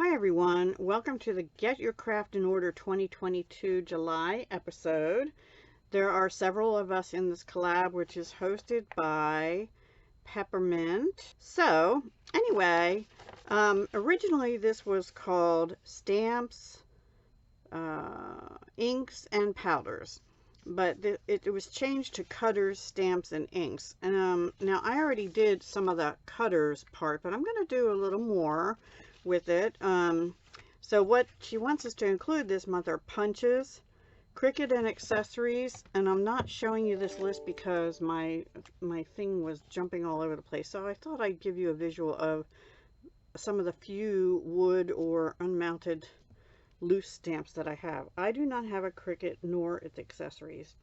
Hi everyone, welcome to the Get Your Craft in Order 2022 July episode. There are several of us in this collab, which is hosted by Peppermint. So anyway, originally this was called Stamps, Inks, and Powders. But it was changed to Cutters, Stamps, and Inks. Now I already did some of the Cutters part, but I'm going to do a little more with it. So what she wants us to include this month are punches, Cricut, and accessories. And I'm not showing you this list because my thing was jumping all over the place. So I thought I'd give you a visual of some of the few wood or unmounted loose stamps that I have. I do not have a Cricut nor its accessories.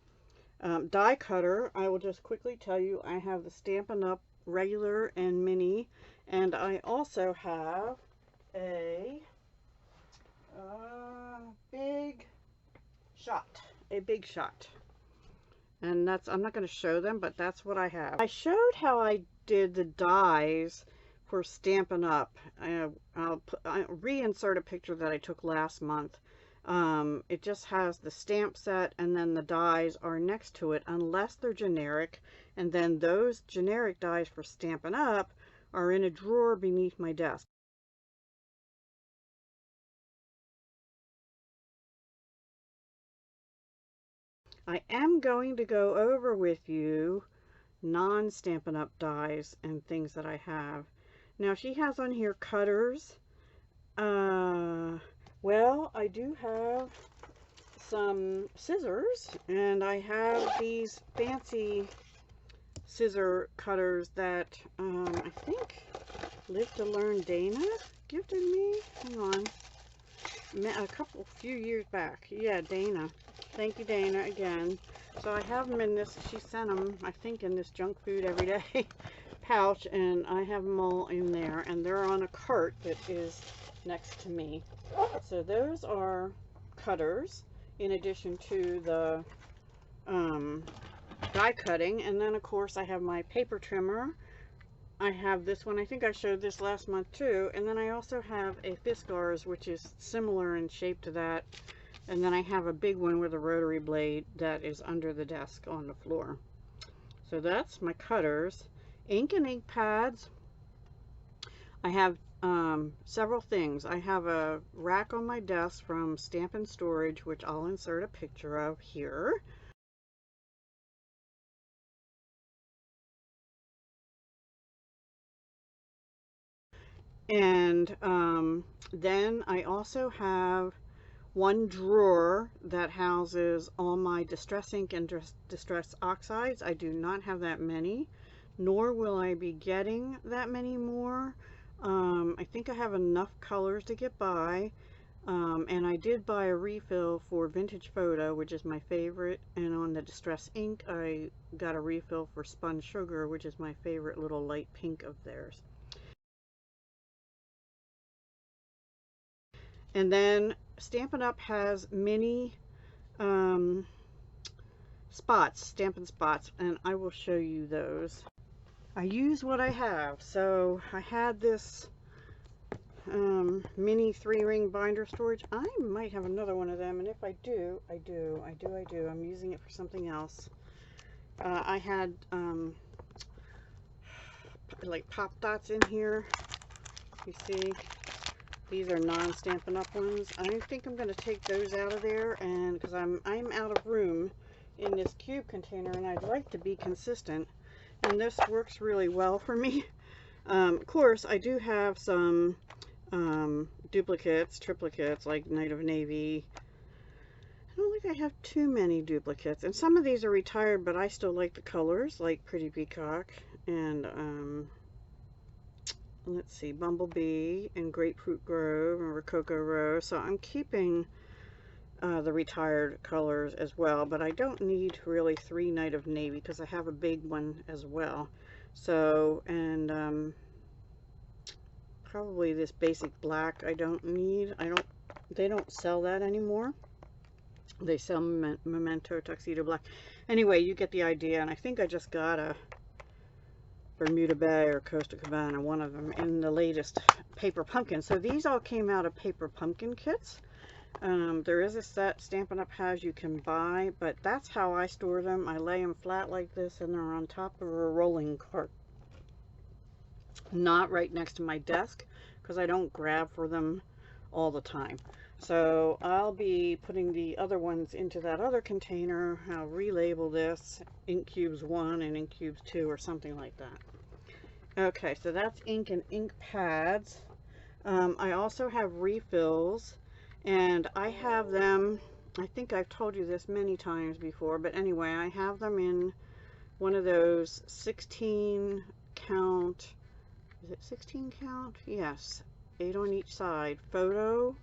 Die cutter, I will just quickly tell you, I have the Stampin' Up! Regular and Mini, and I also have a big shot. And that's, I'm not going to show them, but that's what I have. I showed how I did the dies for Stampin' Up. I'll reinsert a picture that I took last month. It just has the stamp set, and then the dies are next to it unless they're generic, and then those generic dies for Stampin' Up are in a drawer beneath my desk. I am going to go over with you non-Stampin' Up dies and things that I have. Now she has on here cutters. Well, I do have some scissors, and I have these fancy scissor cutters that I think Live to Learn Dana gifted me. Hang on, a few years back. Yeah, Dana. Thank you, Dana, again. So I have them in this, she sent them, I think, in this junk food every day pouch, and I have them all in there, and they're on a cart that is next to me. So those are cutters, in addition to the die cutting. And then, of course, I have my paper trimmer. I have this one, I think I showed this last month too, and then I also have a Fiskars, which is similar in shape to that. And then I have a big one with a rotary blade that is under the desk on the floor. So that's my cutters. Ink and ink pads. I have several things. I have a rack on my desk from Stampin' Storage, which I'll insert a picture of here. And then I also have one drawer that houses all my Distress ink and Distress oxides. I do not have that many, nor will I be getting that many more. I think I have enough colors to get by, and I did buy a refill for Vintage Photo, which is my favorite, and on the Distress ink I got a refill for Spun Sugar, which is my favorite little light pink of theirs. And then Stampin' Up! Has mini spots, Stampin' spots, and I will show you those. I use what I have. So I had this mini 3-ring binder storage. I might have another one of them, and if I do, I do. I'm using it for something else. I had like pop dots in here. You see, these are non-Stampin' Up! Ones. I think I'm going to take those out of there, and because I'm out of room in this cube container, and I'd like to be consistent. And this works really well for me. Of course, I do have some duplicates, triplicates, like Night of Navy. I don't think I have too many duplicates. And some of these are retired, but I still like the colors, like Pretty Peacock and let's see, Bumblebee and Grapefruit Grove and Rococo Rose. So I'm keeping the retired colors as well, but I don't need really 3 Night of Navy because I have a big one as well. So, and probably this basic black I don't need. They don't sell that anymore. They sell Memento Tuxedo Black. Anyway, you get the idea, and I think I just got a Bermuda Bay or Costa Cabana, one of them, in the latest Paper Pumpkin. So these all came out of Paper Pumpkin kits. There is a set Stampin' Up! Has you can buy, but that's how I store them. I lay them flat like this, and they're on top of a rolling cart. Not right next to my desk, because I don't grab for them all the time. So I'll be putting the other ones into that other container. I'll relabel this Ink Cubes 1 and Ink Cubes 2 or something like that. Okay, so that's ink and ink pads. I also have refills, and I have them, I think I've told you this many times before, but anyway, I have them in one of those 16 count, is it 16 count? Yes, 8 on each side, photo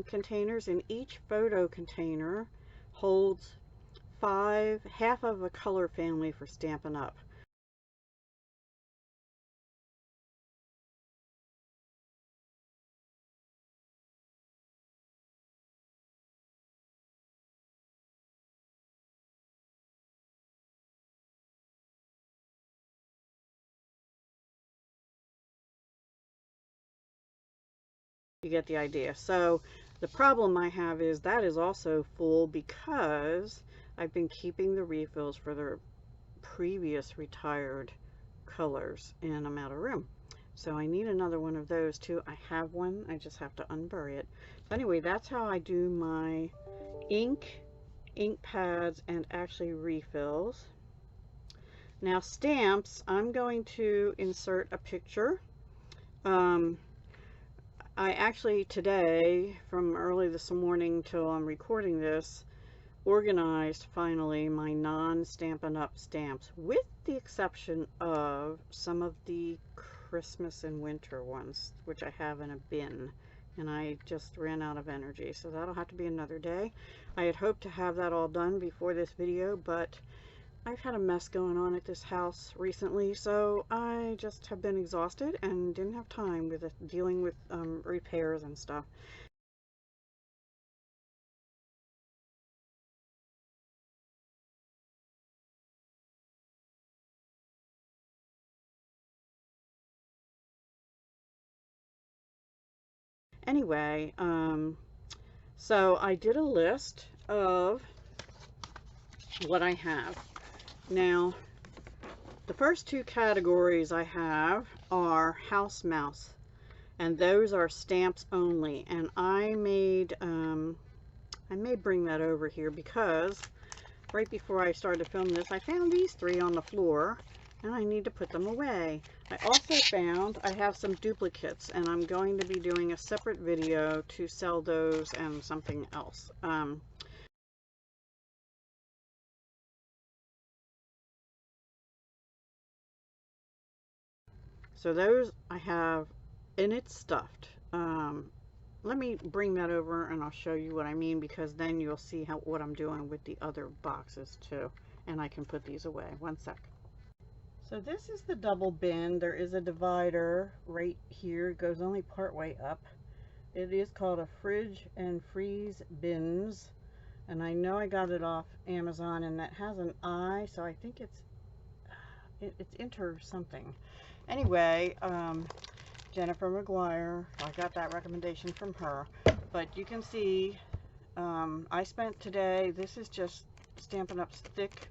containers, and each photo container holds half of a color family for Stampin' Up. You get the idea. So the problem I have is that is also full because I've been keeping the refills for the previous retired colors, and I'm out of room. So I need another one of those too. I have one, I just have to unbury it. So anyway, that's how I do my ink pads, and actually refills. Now stamps, I'm going to insert a picture. I actually today, from early this morning till I'm recording this, organized finally my non-Stampin' Up! Stamps, with the exception of some of the Christmas and winter ones, which I have in a bin, and I just ran out of energy, so that'll have to be another day. I had hoped to have that all done before this video, but I've had a mess going on at this house recently, so I just have been exhausted and didn't have time with dealing with repairs and stuff. Anyway, so I did a list of what I have. Now, the first two categories I have are house mouse, and those are stamps only. And I may bring that over here because right before I started to film this, I found these three on the floor, and I need to put them away. I also found I have some duplicates, and I'm going to be doing a separate video to sell those and something else. So those I have, and it's stuffed. Let me bring that over and I'll show you what I mean, because then you'll see what I'm doing with the other boxes too, and I can put these away. One sec. So this is the double bin. There is a divider right here. It goes only part way up. It is called a fridge and freeze bins, and I know I got it off Amazon, and that has an I, so I think it's enter something. Anyway, Jennifer McGuire, I got that recommendation from her, but you can see I spent today, this is just Stampin' Up's thick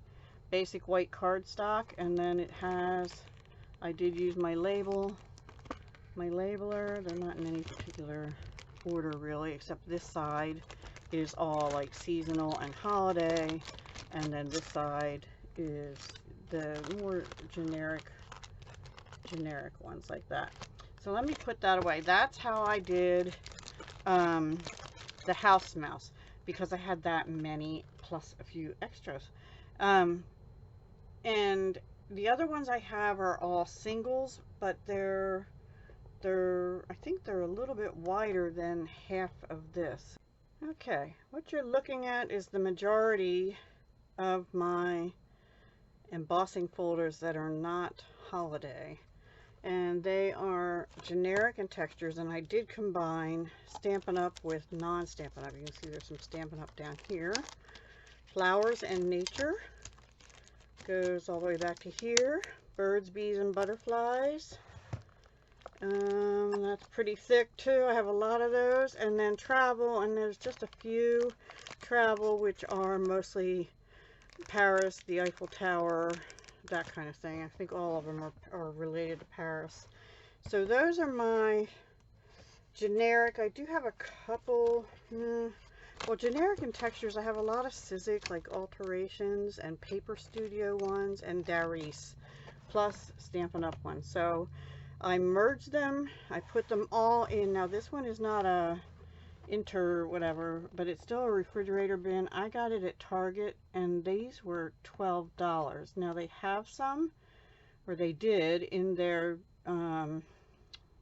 basic white cardstock, and then it has, I did use my labeler. They're not in any particular order really, except this side is all like seasonal and holiday, and then this side is the more generic ones like that. So let me put that away. That's how I did the house mouse, because I had that many plus a few extras. And the other ones I have are all singles, but I think they're a little bit wider than half of this. Okay, what you're looking at is the majority of my embossing folders that are not holiday, and they are generic in textures, and I did combine Stampin' Up with non-Stampin' Up. You can see there's some Stampin' Up down here. Flowers and Nature goes all the way back to here. birds, bees, and butterflies. That's pretty thick too. I have a lot of those. And then travel, and there's just a few travel, which are mostly Paris, the Eiffel Tower, that kind of thing. I think all of them are related to Paris. So those are my generic. I do have a couple, well, generic and textures. I have a lot of Sizzix, like alterations and Paper Studio ones, and Darice, plus Stampin' Up! Ones. So I merged them. I put them all in. Now this one is not a whatever, but it's still a refrigerator bin. I got it at Target, and these were $12. Now they have some, or they did, in their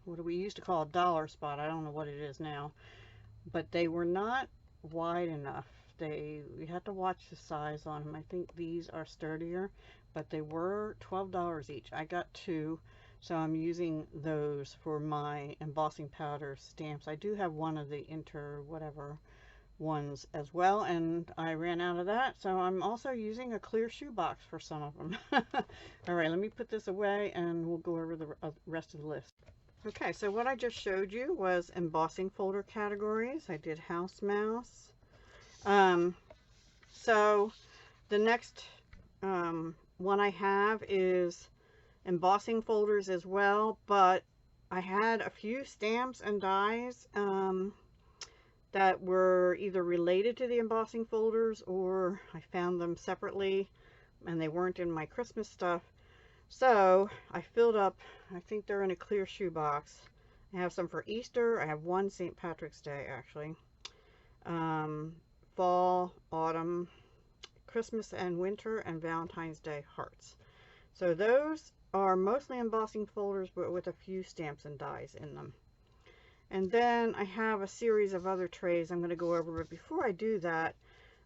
what we used to call a dollar spot. I don't know what it is now, but they were not wide enough. You had to watch the size on them. I think these are sturdier, but they were $12 each. I got two, so I'm using those for my embossing powder stamps. I do have one of the whatever ones as well, and I ran out of that, so I'm also using a clear shoebox for some of them. All right, let me put this away and we'll go over the rest of the list. Okay, so what I just showed you was embossing folder categories. I did House Mouse. So the next one I have is embossing folders as well, but I had a few stamps and dies that were either related to the embossing folders, or I found them separately and they weren't in my Christmas stuff. So I filled up, I think they're in a clear shoebox. I have some for Easter. I have one St. Patrick's Day, actually. Fall, autumn, Christmas and winter, and Valentine's Day hearts. So those are mostly embossing folders, but with a few stamps and dies in them. And then I have a series of other trays I'm going to go over, but before I do that,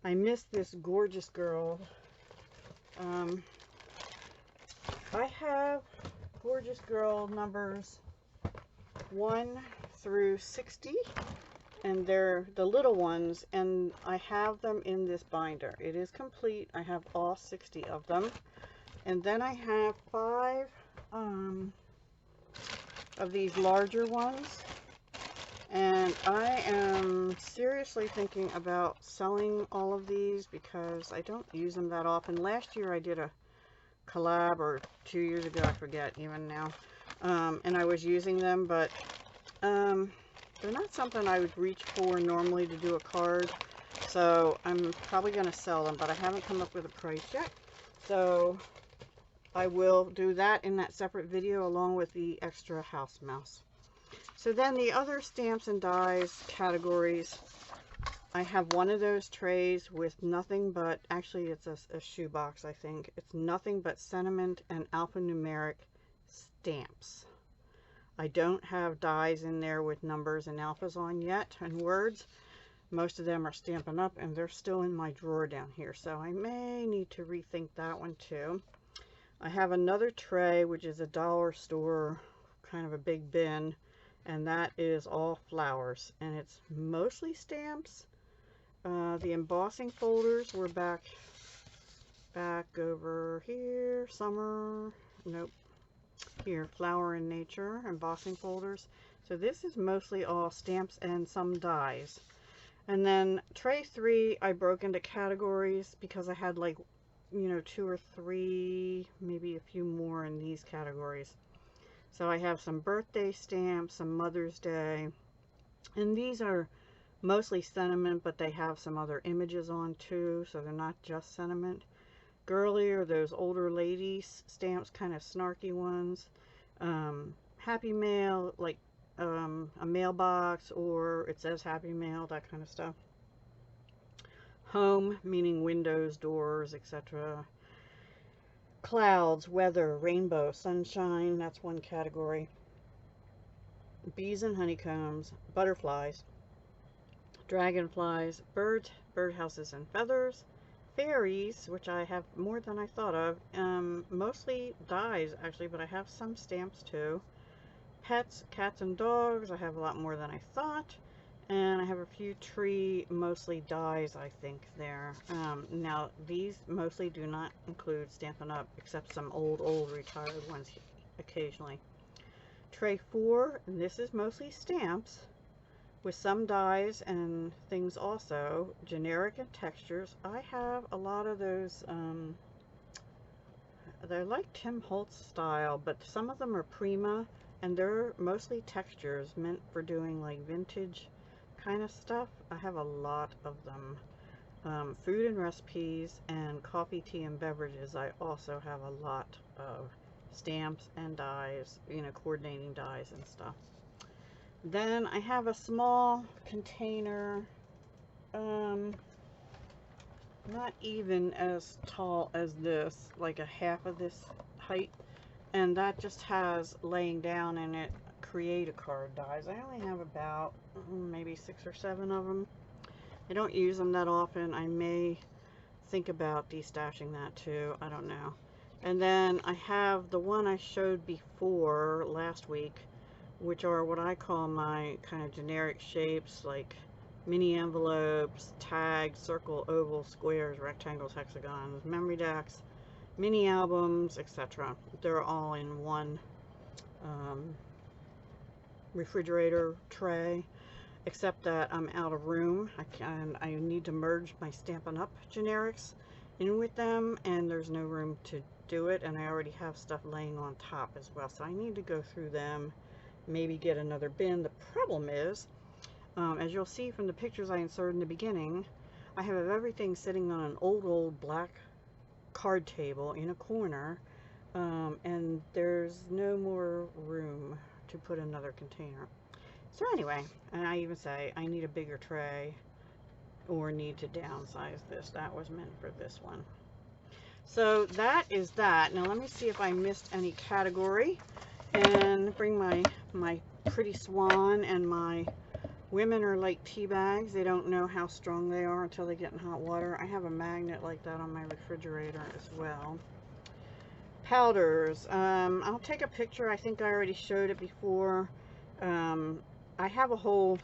I missed this gorgeous girl. I have Gorgeous Girl numbers 1 through 60, and they're the little ones, and I have them in this binder. It is complete. I have all 60 of them. And then I have 5 of these larger ones, and I am seriously thinking about selling all of these because I don't use them that often. Last year I did a collab, or 2 years ago, I forget even now, and I was using them, but they're not something I would reach for normally to do a card, so I'm probably going to sell them, but I haven't come up with a price yet, so I will do that in that separate video along with the extra House Mouse. So then the other stamps and dies categories, I have one of those trays with nothing but, actually it's a shoebox, I think. It's nothing but sentiment and alphanumeric stamps. I don't have dies in there with numbers and alphas on yet, and words. Most of them are Stampin' Up, and they're still in my drawer down here, so I may need to rethink that one too. I have another tray, which is a dollar store, kind of a big bin, and that is all flowers, and it's mostly stamps. The embossing folders were back over here, summer, nope, here, Flower in Nature, embossing folders. So this is mostly all stamps and some dies. And then tray 3, I broke into categories because I had like, you know, 2 or 3, maybe a few more in these categories. So I have some birthday stamps, some Mother's Day, and these are mostly sentiment, but they have some other images on too, so they're not just sentiment. Girly are those older ladies stamps, kind of snarky ones. Happy Mail, like a mailbox, or it says Happy Mail, that kind of stuff. Home, meaning windows, doors, etc. Clouds, weather, rainbow, sunshine, that's one category. Bees and honeycombs, butterflies, dragonflies, birds, birdhouses and feathers, fairies, which I have more than I thought of, mostly dies actually, but I have some stamps too. Pets, cats and dogs, I have a lot more than I thought. And I have a few tree, mostly dies, I think, there. Now, these mostly do not include Stampin' Up, except some old retired ones occasionally. Tray 4, and this is mostly stamps, with some dies and things also. Generic and textures. I have a lot of those, they're like Tim Holtz style, but some of them are Prima, and they're mostly textures meant for doing like vintage kind of stuff. I have a lot of them. Food and recipes and coffee, tea, and beverages. I also have a lot of stamps and dies, you know, coordinating dies and stuff. Then I have a small container, not even as tall as this, like a half of this height, and that just has laying down in it create a card dies. I only have about maybe 6 or 7 of them. I don't use them that often. I may think about destashing that too. I don't know. And then I have the one I showed before last week, which are what I call my kind of generic shapes, like mini envelopes, tags, circle, oval, squares, rectangles, hexagons, memory decks, mini albums, etc. They're all in one refrigerator tray, except that I'm out of room. I need to merge my Stampin' Up generics in with them, and there's no room to do it, and I already have stuff laying on top as well, so I need to go through them, maybe get another bin. The problem is, as you'll see from the pictures I inserted in the beginning, I have everything sitting on an old black card table in a corner, and there's no more room to put another container. So anyway, and I even say I need a bigger tray or need to downsize this. That was meant for this one. So that is that. Now let me see if I missed any category, and bring my pretty swan and my women are like tea bags. They don't know how strong they are until they get in hot water. I have a magnet like that on my refrigerator as well. Powders. I'll take a picture. I think I already showed it before. I have a whole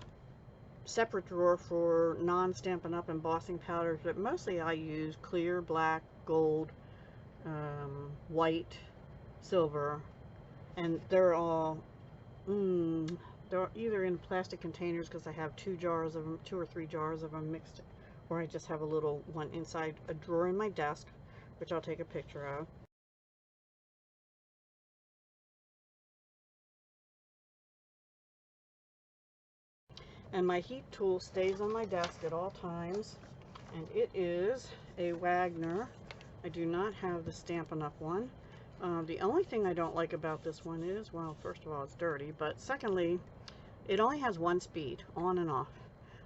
separate drawer for non-Stampin' Up! Embossing powders, but mostly I use clear, black, gold, white, silver, and they're all they're either in plastic containers, because I have 2 or 3 jars of them mixed, or I just have a little one inside a drawer in my desk, which I'll take a picture of. And my heat tool stays on my desk at all times, and it is a Wagner. I do not have the Stampin' Up! One. The only thing I don't like about this one is, well, first of all, it's dirty, but secondly, it only has 1 speed, on and off.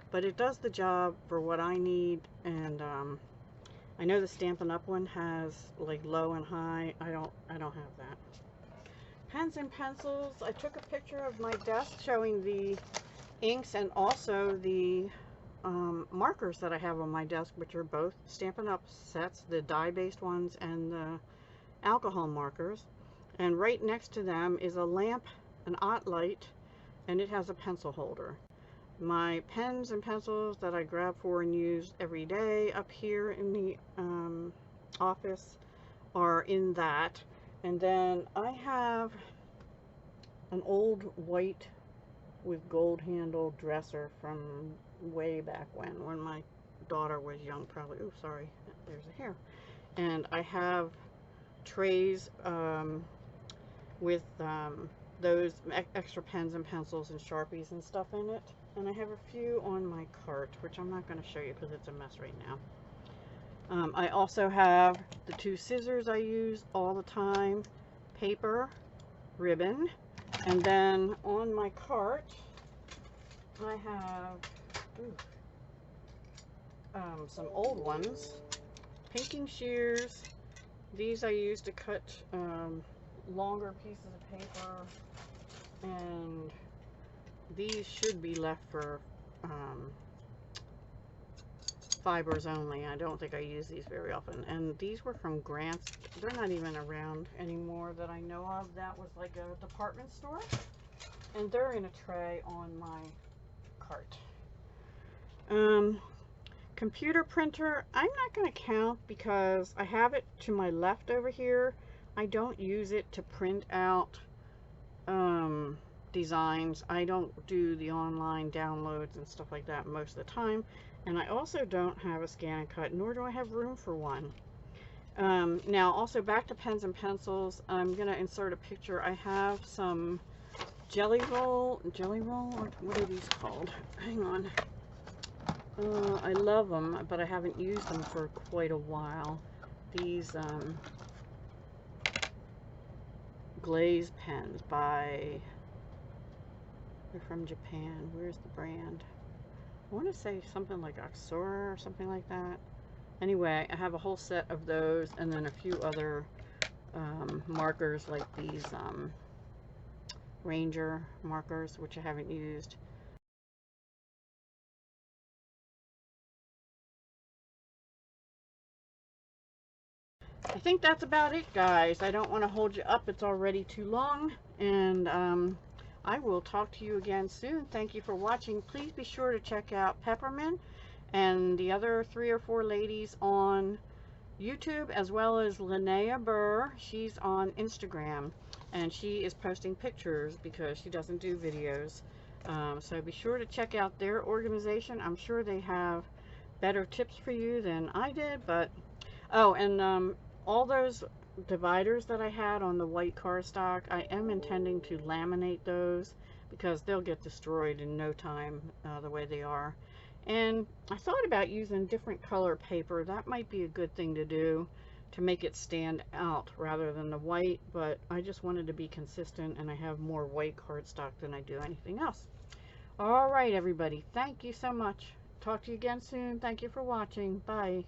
But it does the job for what I need, and I know the Stampin' Up! One has like low and high. I don't have that. Pens and pencils. I took a picture of my desk showing the inks and also the markers that I have on my desk, which are both Stampin' Up! Sets, the die-based ones and the alcohol markers. And right next to them is a lamp, an Ott light, and it has a pencil holder. My pens and pencils that I grab for and use every day up here in the office are in that. And then I have an old white with gold handle dresser from way back when my daughter was young, probably. Oh, sorry, there's a hair. And I have trays with those extra pens and pencils and Sharpies and stuff in it. And I have a few on my cart, which I'm not going to show you because it's a mess right now. I also have the 2 scissors I use all the time, paper, ribbon, and then on my cart I have some old ones, pinking shears. These I use to cut longer pieces of paper, and these should be left for fibers only. I don't think I use these very often. And these were from Grants. They're not even around anymore that I know of. That was like a department store, and they're in a tray on my cart. Computer printer, I'm not going to count because I have it to my left over here. I don't use it to print out designs. I don't do the online downloads and stuff like that most of the time. And I also don't have a scan and cut, nor do I have room for one. Now, also back to pens and pencils, I'm going to insert a picture. I have some jelly roll, what are these called? Hang on. I love them, but I haven't used them for quite a while. These glaze pens they're from Japan. Where's the brand? I want to say something like Oxora or something like that. Anyway, I have a whole set of those, and then a few other markers like these Ranger markers, which I haven't used. I think that's about it, guys. I don't want to hold you up. It's already too long, and I will talk to you again soon. Thank you for watching. Please be sure to check out Peppermint and the other 3 or 4 ladies on YouTube, as well as Linnea Burr. She's on Instagram, and she is posting pictures because she doesn't do videos. So be sure to check out their organization. I'm sure they have better tips for you than I did, but oh, and all those dividers that I had on the white cardstock, I am intending to laminate those because they'll get destroyed in no time the way they are. And I thought about using different color paper. That might be a good thing to do to make it stand out rather than the white, but I just wanted to be consistent, and I have more white cardstock than I do anything else. All right, everybody. Thank you so much. Talk to you again soon. Thank you for watching. Bye.